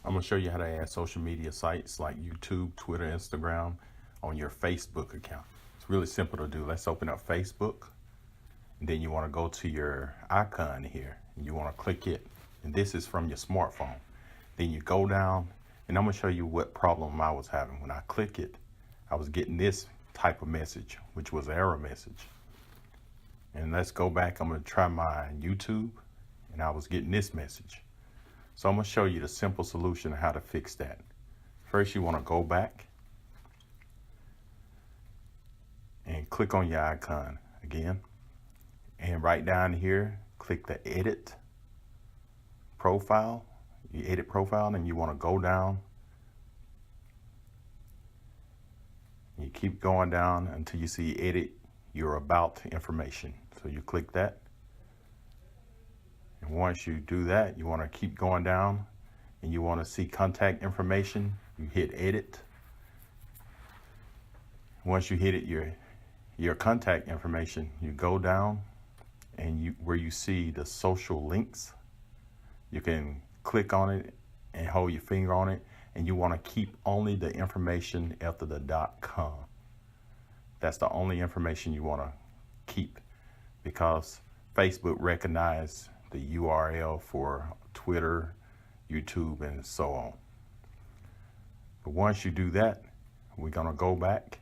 I'm going to show you how to add social media sites like YouTube, Twitter, Instagram on your Facebook account. It's really simple to do. Let's open up Facebook. And then you want to go to your icon here. And you want to click it. And this is from your smartphone. Then you go down. And I'm going to show you what problem I was having. When I click it, I was getting this type of message, which was an error message. And let's go back. I'm going to try my YouTube. And I was getting this message. So I'm going to show you the simple solution of how to fix that. First, you want to go back and click on your icon again. And right down here, click the edit profile. You edit profile and you want to go down. You keep going down until you see edit your about information. So you click that. And once you do that, you want to keep going down and you want to see contact information. You hit edit. Once you hit it, your contact information, you go down and where you see the social links, you can click on it and hold your finger on it. And you want to keep only the information after the .com. That's the only information you want to keep because Facebook recognizes the URL for Twitter, YouTube, and so on. But once you do that, we're going to go back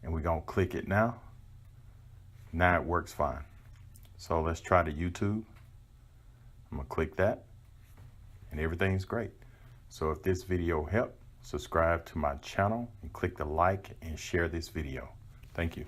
and we're going to click it now. Now it works fine. So let's try the YouTube. I'm going to click that and everything's great. So if this video helped, subscribe to my channel and click the like and share this video. Thank you.